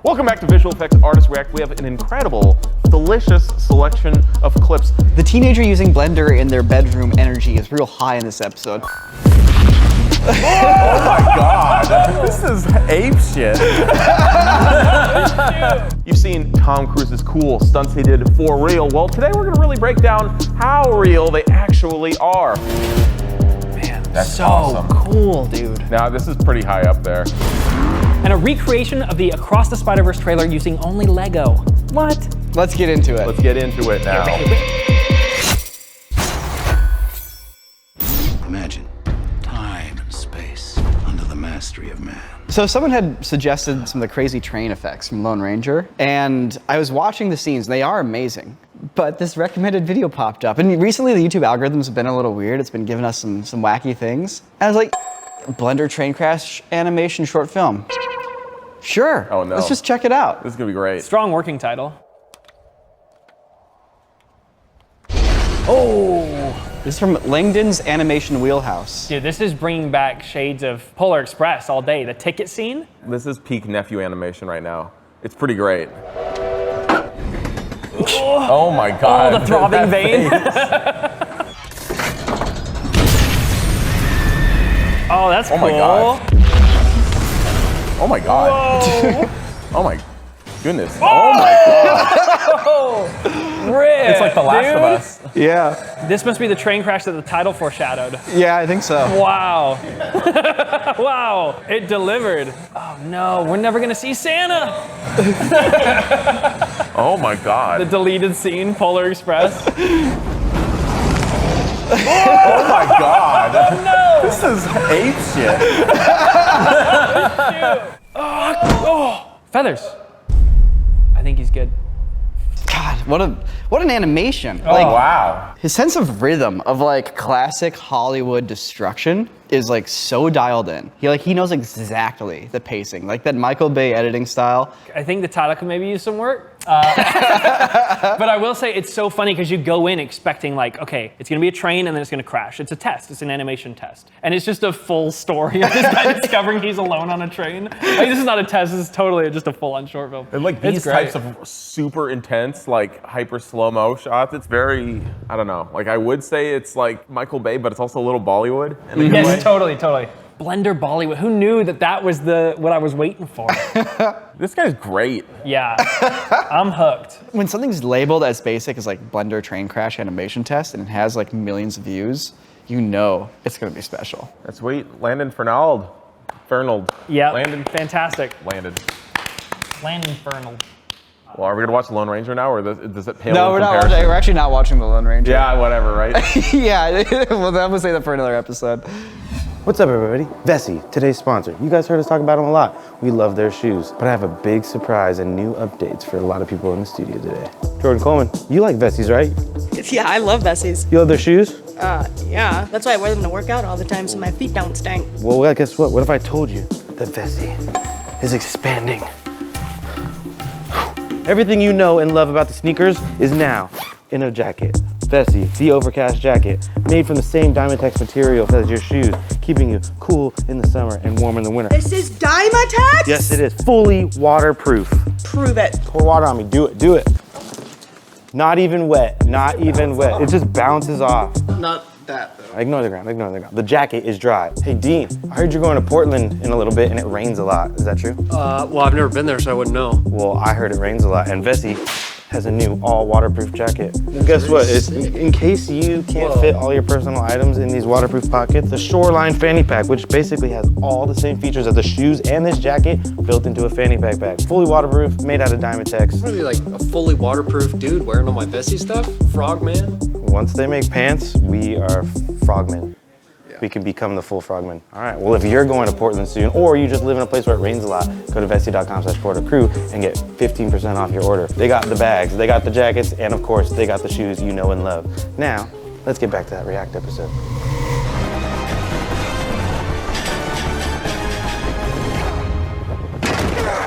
Welcome back to Visual Effects Artist React. We have an incredible, delicious selection of clips. The teenager using Blender in their bedroom energy is real high in this episode. Oh my god, this is ape shit. You've seen Tom Cruise's cool stunts he did for real. Well, today we're gonna really break down how real they actually are. Man, that's so awesome. Cool, dude. Now, this is pretty high up there. And a recreation of the Across the Spider-Verse trailer using only Lego. What? Let's get into it. Let's get into it now. Imagine time and space under the mastery of man. So someone had suggested some of the crazy train effects from Lone Ranger, and I was watching the scenes. They are amazing, but this recommended video popped up. And recently the YouTube algorithms have been a little weird. It's been giving us some wacky things. And I was like, Blender train crash animation short film. Sure. Oh no. Let's just check it out. This is gonna be great. Strong working title. Oh! This is from Langdon's Animation Wheelhouse. Dude, this is bringing back shades of Polar Express all day. The ticket scene. This is peak nephew animation right now. It's pretty great. Oh my god. Oh, the throbbing vein. Oh, that's cool. Oh my god. Oh my god. Oh my goodness. Oh my god. Rip, It's like The Last of Us. Yeah. This must be the train crash that the title foreshadowed. Yeah, I think so. Wow. Wow, it delivered. Oh no, we're never gonna see Santa. Oh my god. The deleted scene, Polar Express. Oh my god. Oh no. This is ape shit. Oh, feathers. I think he's good. God, what an animation. Oh wow. His sense of rhythm of like classic Hollywood destruction is like so dialed in. He knows exactly the pacing, like that Michael Bay editing style. I think the title could maybe use some work. But I will say it's so funny because you go in expecting like, okay, it's gonna be a train and then it's gonna crash. It's a test, it's an animation test. And it's just a full story of this guy discovering he's alone on a train. Like, this is not a test, this is totally just a full-on short film. And like these types of super intense, like hyper slow-mo shots, it's very, I don't know, like I would say it's like Michael Bay, but it's also a little Bollywood. In a good way. Yes, totally. Blender Bollywood. Who knew that that was what I was waiting for? This guy's great. Yeah, I'm hooked. When something's labeled as basic as like Blender train crash animation test and it has like millions of views, you know it's gonna be special. That's sweet. Fernald. Yeah, Landon. Fantastic. Landed. Landon Fernald. Well, are we gonna watch Lone Ranger now, or does it pale No, in we're not comparison? watching. We're actually not watching The Lone Ranger. Yeah, whatever, right? Yeah, well, I'm gonna say that for another episode. What's up, everybody? Vessi, today's sponsor. You guys heard us talk about them a lot. We love their shoes, but I have a big surprise and new updates for a lot of people in the studio today. Jordan Coleman, you like Vessis, right? Yeah, I love Vessi's. You love their shoes? Yeah. That's why I wear them to work out all the time so my feet don't stink. Well, guess what? What if I told you that Vessi is expanding? Everything you know and love about the sneakers is now in a jacket. Vessi, the overcast jacket, made from the same Dymatex material as your shoes, keeping you cool in the summer and warm in the winter. This is Dymatex? Yes, it is. Fully waterproof. Prove it. Pour water on me. Do it. Not even wet. Not even wet. It just bounces off. Not that though. Ignore the ground. The jacket is dry. Hey, Dean, I heard you're going to Portland in a little bit and it rains a lot. Is that true? Well, I've never been there, so I wouldn't know. Well, I heard it rains a lot, and Vessi has a new all waterproof jacket. Well, guess what? It's, in case you can't fit all your personal items in these waterproof pockets, the Shoreline fanny pack, which basically has all the same features of the shoes and this jacket built into a fanny pack bag. Fully waterproof, made out of Dymatex. I'm gonna be like a fully waterproof dude wearing all my Vessi stuff? Frogman? Once they make pants, we are frogmen. We can become the full frogman. All right, well, if you're going to Portland soon, or you just live in a place where it rains a lot, go to vessi.com/portacrew and get 15% off your order. They got the bags, they got the jackets, and of course, they got the shoes you know and love. Now, let's get back to that React episode.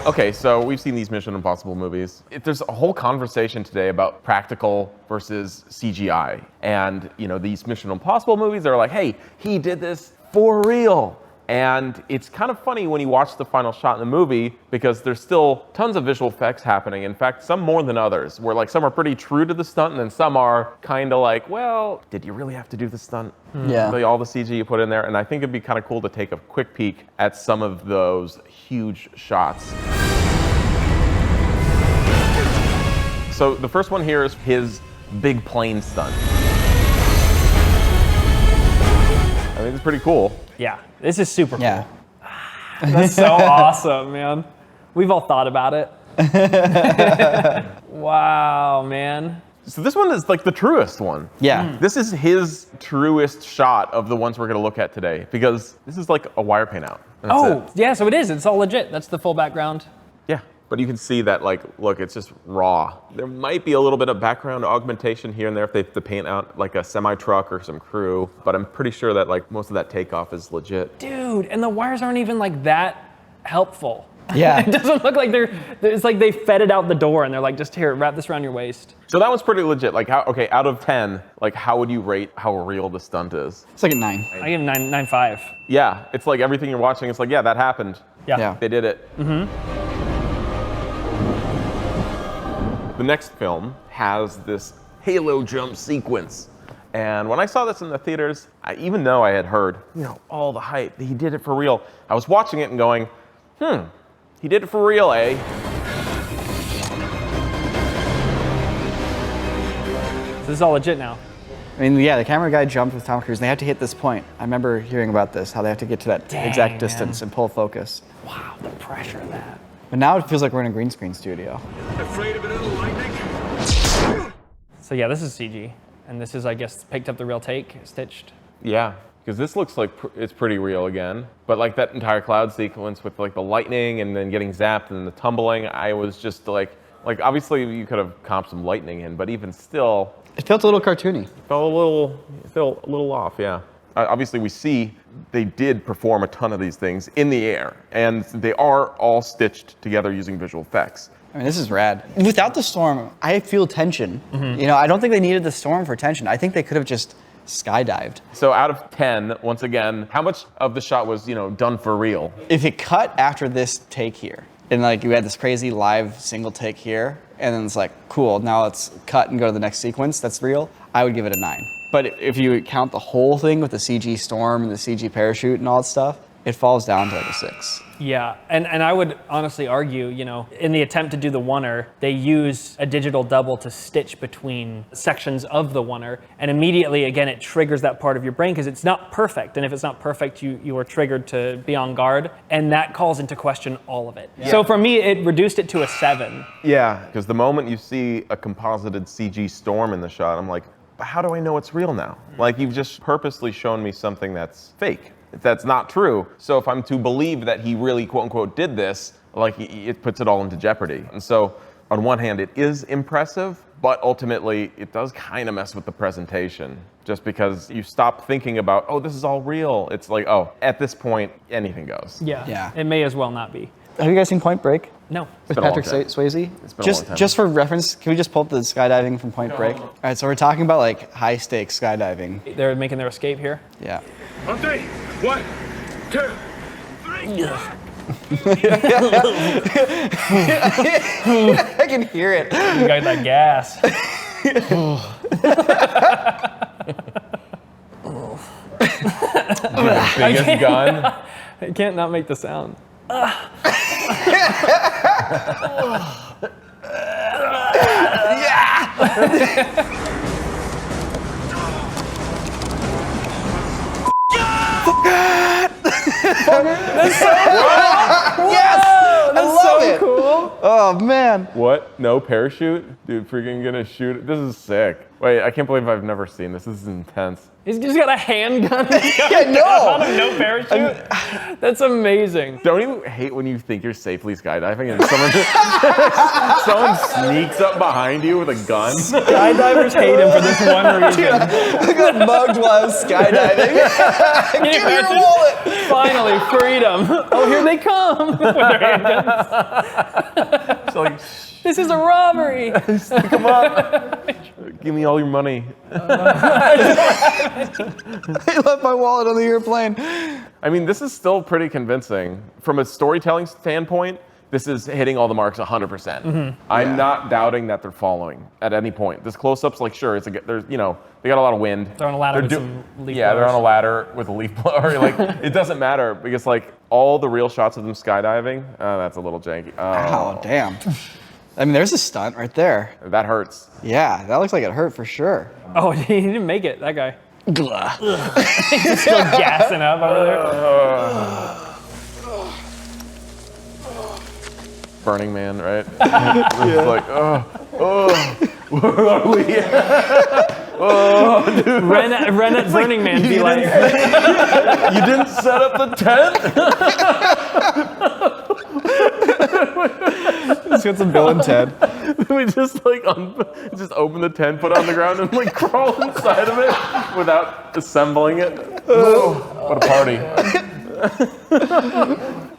Okay, so we've seen these Mission Impossible movies. There's a whole conversation today about practical versus CGI. And, you know, these Mission Impossible movies, they're like, hey, he did this for real. And it's kind of funny when you watch the final shot in the movie because there's still tons of visual effects happening. In fact, some more than others, where like some are pretty true to the stunt and then some are kind of like, well, did you really have to do the stunt? Yeah. All the CG you put in there. And I think it'd be kind of cool to take a quick peek at some of those huge shots. So the first one here is his big plane stunt. I think it's pretty cool. Yeah, this is super cool. Yeah. That's so awesome, man. We've all thought about it. Wow, man. So this one is like the truest one. Yeah. This is his truest shot of the ones we're gonna look at today because this is like a wire paint out. That's it. Yeah, so it is. It's all legit. That's the full background. Yeah, but you can see that like, look, it's just raw. There might be a little bit of background augmentation here and there if they have to paint out like a semi-truck or some crew, but I'm pretty sure that like most of that takeoff is legit. Dude, and the wires aren't even like that helpful. Yeah. It doesn't look like it's like they fed it out the door and they're like, just here, wrap this around your waist. So that one's pretty legit. Like, okay, out of 10, like how would you rate how real the stunt is? It's like a 9. I give him 9.5. Yeah, it's like everything you're watching, it's like, yeah, that happened. Yeah. They did it. The next film has this halo jump sequence. And when I saw this in the theaters, even though I had heard, all the hype, he did it for real, I was watching it and going, he did it for real, eh? This is all legit now. I mean, yeah, the camera guy jumped with Tom Cruise, and they had to hit this point. I remember hearing about this, how they have to get to that exact distance and pull focus. Wow, the pressure of that. But now it feels like we're in a green screen studio. Afraid of a little lightning? So yeah, this is CG. And this is, I guess, picked up the real take, stitched. Yeah, because this looks like it's pretty real again. But like that entire cloud sequence with like the lightning and then getting zapped and the tumbling, I was just like obviously you could have comped some lightning in, but even still, It felt a little cartoony. felt a little off, yeah. Obviously we see they did perform a ton of these things in the air, and they are all stitched together using visual effects. I mean, this is rad. Without the storm, I feel tension. I don't think they needed the storm for tension. I think they could have just skydived. So out of 10, once again, how much of the shot was, done for real? If it cut after this take here, and like you had this crazy live single take here, and then it's like, cool, now let's cut and go to the next sequence, that's real, I would give it a 9. But if you count the whole thing with the CG storm and the CG parachute and all that stuff, it falls down to like a 6. Yeah, and I would honestly argue, in the attempt to do the oneer, they use a digital double to stitch between sections of the oneer, and immediately, again, it triggers that part of your brain because it's not perfect, and if it's not perfect, you are triggered to be on guard, and that calls into question all of it. Yeah. So for me, it reduced it to a 7. Yeah, because the moment you see a composited CG storm in the shot, I'm like, how do I know it's real now? Like, you've just purposely shown me something that's fake. That's not true. So if I'm to believe that he really, quote unquote, did this, like it puts it all into jeopardy. And so on one hand, it is impressive, but ultimately it does kind of mess with the presentation just because you stop thinking about, oh, this is all real. It's like, oh, at this point, anything goes. Yeah. It may as well not be. Have you guys seen Point Break? No. With been a long Patrick time. Swayze? It's been a long time. Just for reference, can we just pull up the skydiving from Point Break? All right, so we're talking about like high stakes skydiving. They're making their escape here. Yeah. On 3, 1, 2, 3. I can hear it. You got that gas. Biggest gun. I can't not make the sound. Yes! I love it. Cool. Oh man. What? No parachute? Dude, freaking gonna shoot it. This is sick. Wait, I can't believe I've never seen this. This is intense. He's just got a handgun. No. No parachute. That's amazing. Don't you hate when you think you're safely skydiving and someone sneaks up behind you with a gun? Skydivers hate him for this one reason. I got mugged while I was skydiving. Can you Give me your imagine? wallet. Finally, freedom. Oh, here they come with their handguns. It's like, This is a robbery. come on. Give me all your money. I left my wallet on the airplane. I mean, this is still pretty convincing. From a storytelling standpoint, this is hitting all the marks 100%. I'm not doubting that they're following at any point. This close-up's like, sure, it's there's, you know, they got a lot of wind. They're on a ladder with some leaf Yeah, they're blowers. on a ladder with a leaf blower. Like, it doesn't matter because like all the real shots of them skydiving, that's a little janky. Oh, damn. I mean, there's a stunt right there. That hurts. Yeah, that looks like it hurt for sure. Oh, he didn't make it, that guy. Glah. He's still gassing up over there. Burning Man, right? It's like, where are we? Ren at Burning Man be like, You didn't set up the tent? Let's get some Bill and Ted. We just like just open the tent, put it on the ground, and like crawl inside of it without assembling it. What a party!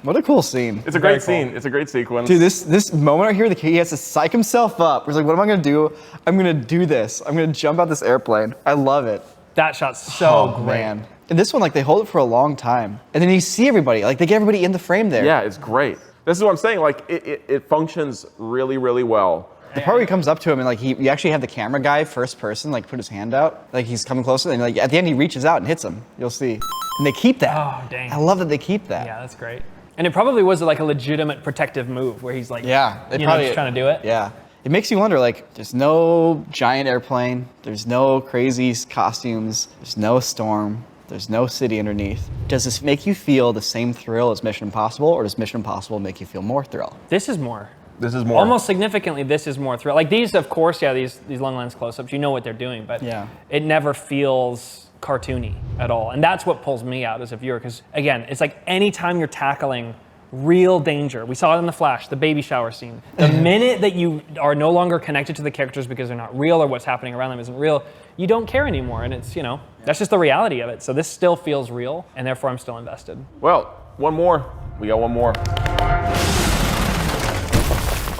What a cool scene. It's a great scene. It's a great sequence. Dude, this moment right here, he has to psych himself up. He's like, what am I gonna do? I'm gonna do this. I'm gonna jump out this airplane. I love it. that shot's so great. Man. And this one, like, they hold it for a long time. And then you see everybody. Like, they get everybody in the frame there. Yeah, it's great. This is what I'm saying. Like, it functions really, really well. The part where he comes up to him and like you actually have the camera guy first person like put his hand out, like he's coming closer, and like at the end he reaches out and hits him. You'll see, and they keep that. Oh, dang. I love that they keep that. Yeah, that's great. And it probably was like a legitimate protective move where he's like, Yeah, they you probably know, just trying to do it. Yeah, it makes you wonder. Like, there's no giant airplane, there's no crazy costumes, there's no storm, there's no city underneath. Does this make you feel the same thrill as Mission Impossible, or does Mission Impossible make you feel more thrill? This is more. This is more. Almost significantly, this is more thrill. Like these, of course, yeah, these long lens close-ups, you know what they're doing, but Yeah. it never feels cartoony at all. And that's what pulls me out as a viewer, because again, it's like anytime you're tackling real danger, we saw it in The Flash, the baby shower scene. The minute that you are no longer connected to the characters because they're not real or what's happening around them isn't real, you don't care anymore. And it's, you know, that's just the reality of it. So this still feels real, and therefore I'm still invested. Well, one more. We got one more.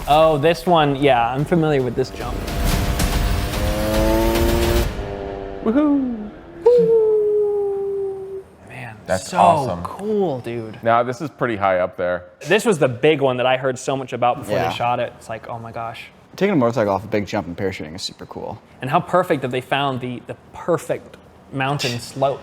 Oh, this one, yeah, I'm familiar with this jump. Woohoo! Man, That's so awesome. cool, dude. Now this is pretty high up there. This was the big one that I heard so much about before Yeah. they shot it. It's like, oh my gosh. Taking a motorcycle off a big jump and parachuting is super cool. And how perfect that they found the perfect mountain slope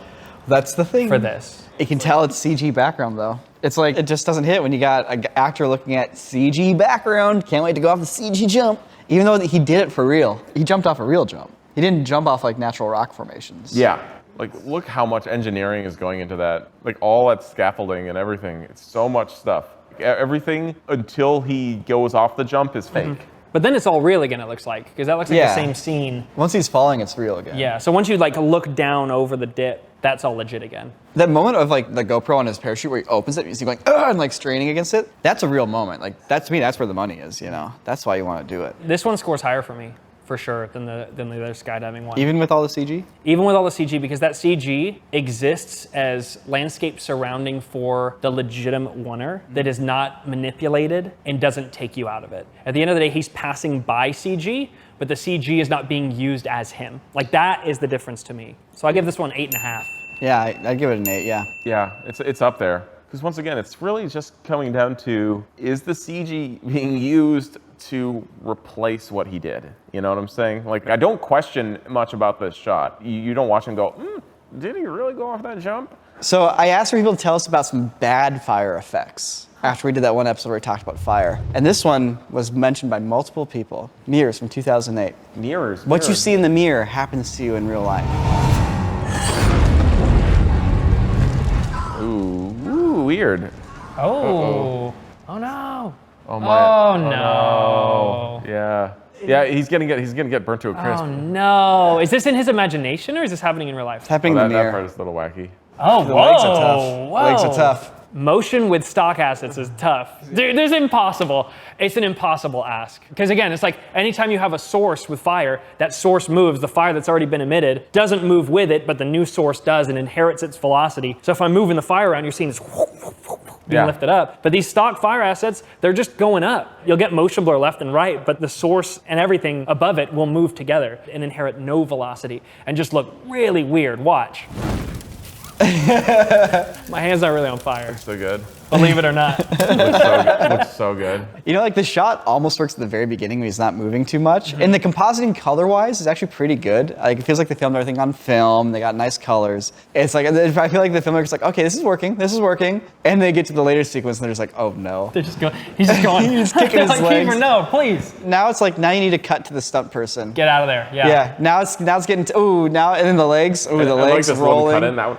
That's the thing. for this. You can tell it's CG background though. It's like, it just doesn't hit when you got an actor looking at CG background. Can't wait to go off the CG jump. Even though he did it for real. He jumped off a real jump. He didn't jump off like natural rock formations. Yeah. Like, look how much engineering is going into that. Like, all that scaffolding and everything. It's so much stuff. Everything until he goes off the jump is fake. But then it's all real again, it looks like, because that looks like Yeah. the same scene. Once he's falling, it's real again. Yeah, so once you like look down over the dip, that's all legit again. That moment of like the GoPro on his parachute where he opens it, you see him going, "Ugh," and like straining against it. That's a real moment. Like, that to me, that's where the money is, you know? That's why you want to do it. This one scores higher for me, for sure, than the other skydiving one. Even with all the CG? Even with all the CG, because that CG exists as landscape surrounding for the legitimate oneer that is not manipulated and doesn't take you out of it. At the end of the day, he's passing by CG, but the CG is not being used as him. Like, that is the difference to me. So I give this one 8.5. Yeah, I'd give it an 8, yeah. Yeah, it's up there. Because once again, it's really just coming down to, is the CG being used to replace what he did? You know what I'm saying? Like, I don't question much about this shot. You don't watch and go, did he really go off that jump? So I asked for people to tell us about some bad fire effects after we did that one episode where we talked about fire. And this one was mentioned by multiple people. Mirrors from 2008. Mirrors. What you see in the mirror happens to you in real life. Ooh, weird. Oh. Oh no. Oh my. Oh no. Yeah. Yeah, he's gonna get burnt to a crisp. Oh no. Is this in his imagination or is this happening in real life? It's happening Oh, in the that mirror. part is a little wacky. Oh, The whoa. legs are tough. Whoa. Legs are tough. Motion with stock assets is tough. There's impossible. It's an impossible ask. Because again, it's like anytime you have a source with fire, that source moves. The fire that's already been emitted doesn't move with it, but the new source does and inherits its velocity. So if I'm moving the fire around, you're seeing this being Yeah. lifted up. But these stock fire assets, they're just going up. You'll get motion blur left and right, but the source and everything above it will move together and inherit no velocity and just look really weird. Watch. My hand's not really on fire, So good. believe it or not. Looks so good. You know, like the shot almost works at the very beginning when he's not moving too much. And the compositing color-wise is actually pretty good. Like, it feels like they filmed everything on film. They got nice colors. It's like, I feel like the filmmaker's like, okay, this is working. And they get to the later sequence and they're just like, oh no. They're just going, he's just going. He's kicking his like, legs. Kiefer, no, please. Now it's like, now you need to cut to the stunt person. Get out of there, yeah. Yeah, now it's getting to, ooh, now, and then the legs, ooh, the I like legs this little cut rolling. in, that one.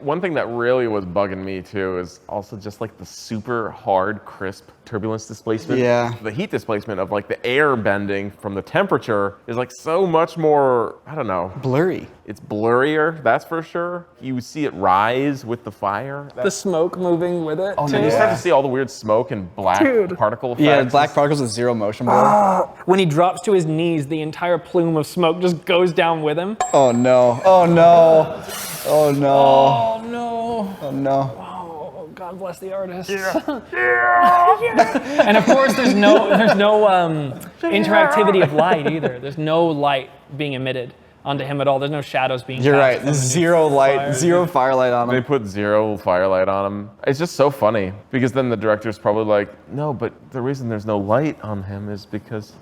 One thing that really was bugging me too is also just like the super hard, crisp turbulence displacement. Yeah. The heat displacement of like the air bending from the temperature is like so much more, I don't know. Blurry. It's blurrier, that's for sure. You see it rise with the fire. The smoke moving with it. And you start to see all the weird smoke and black particle effects. Yeah, black particles with zero motion blur. When he drops to his knees, the entire plume of smoke just goes down with him. Oh no, oh no, oh no, Oh no. oh no. Oh, God bless the artist. And of course, there's no interactivity of light either. There's no light being emitted onto him at all. There's no shadows being You're cast right, from there's the zero light, fire. zero firelight on They him. put zero firelight on him. It's just so funny because then the director's probably like, no, but the reason there's no light on him is because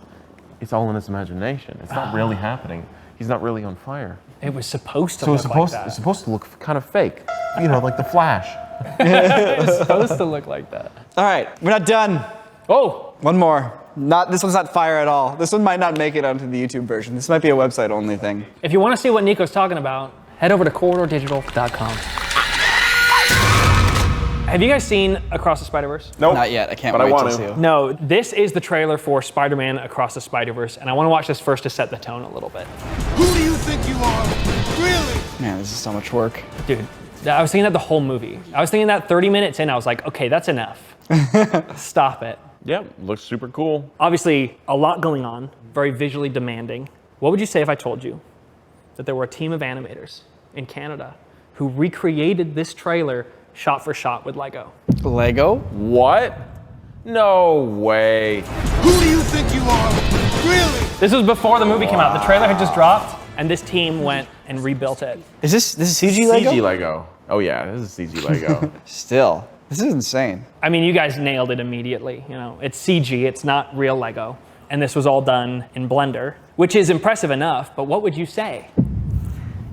it's all in his imagination. It's not really happening. He's not really on fire. It was supposed to So look like that. it's supposed to look kind of fake. You know, like the Flash. It's supposed to look like that. All right, we're not done. Oh, One more. This one's not fire at all. This one might not make it onto the YouTube version. This might be a website only thing. if you want to see what Niko's talking about, head over to corridordigital.com. Have you guys seen Across the Spider-Verse? Nope. Not yet, I can't But I wait want to to. see. No, this is the trailer for Spider-Man Across the Spider-Verse, and I want to watch this first to set the tone a little bit. Who do you think you are? Really? Man, this is so much work. Dude, I was thinking that the whole movie. I was thinking that 30 minutes in, I was like, okay, that's enough. Stop it. Yeah, looks super cool. Obviously, a lot going on, very visually demanding. What would you say if I told you that there were a team of animators in Canada who recreated this trailer shot for shot with Lego? Lego? What? No way. Who do you think you are? Really? This was before the movie came out. The trailer had just dropped, and this team went and rebuilt it. Is this CG Lego? CG Lego. Oh yeah, this is CG Lego. Still, this is insane. I mean, you guys nailed it immediately. You know, it's CG, it's not real Lego. And this was all done in Blender, which is impressive enough, but what would you say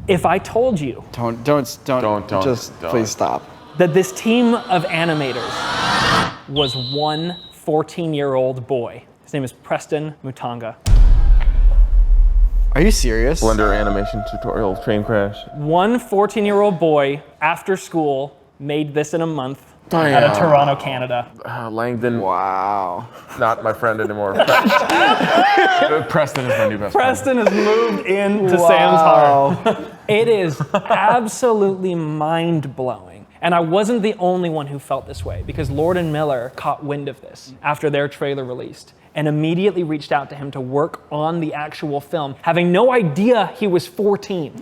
if I told you Don't. Just Don't. please stop. that this team of animators was one 14-year-old boy? His name is Preston Mutanga. Are you serious? Blender animation tutorial train crash. One 14-year-old boy after school made this in a month out of Toronto, Canada. Langdon, Wow. not my friend anymore. Preston is my new best Preston has moved into Wow. Sam's heart. It is absolutely mind-blowing. And I wasn't the only one who felt this way, because Lord and Miller caught wind of this after their trailer released and immediately reached out to him to work on the actual film, having no idea he was 14.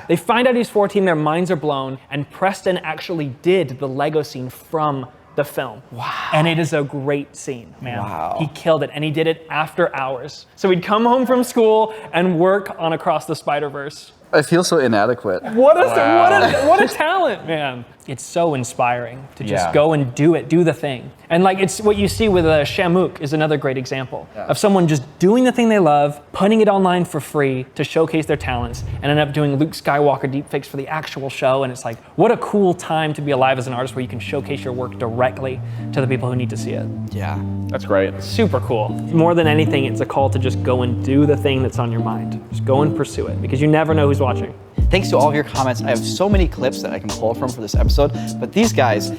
They find out he's 14, their minds are blown, and Preston actually did the Lego scene from the film. Wow. And it is a great scene, man. Wow. He killed it, and he did it after hours. So he'd come home from school and work on Across the Spider-Verse. I feel so inadequate. What a talent, man. It's so inspiring to just go and do the thing. And like, it's what you see with Shamook is another great example of someone just doing the thing they love, putting it online for free to showcase their talents, and end up doing Luke Skywalker deepfakes for the actual show. And it's like, what a cool time to be alive as an artist where you can showcase your work directly to the people who need to see it. Yeah. That's great. Super cool. More than anything, it's a call to just go and do the thing that's on your mind. Just go and pursue it, because you never know who's watching. Thanks to all of your comments. I have so many clips that I can pull from for this episode, but these guys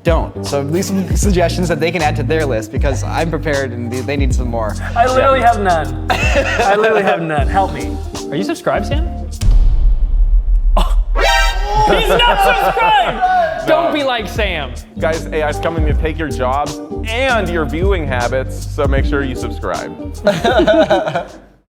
don't. So leave some suggestions that they can add to their list, because I'm prepared and they need some more. I literally have none. I literally have none. Help me. Are you subscribed, Sam? Oh. He's not subscribed! Don't be like Sam. Guys, AI's coming to take your jobs and your viewing habits, so make sure you subscribe.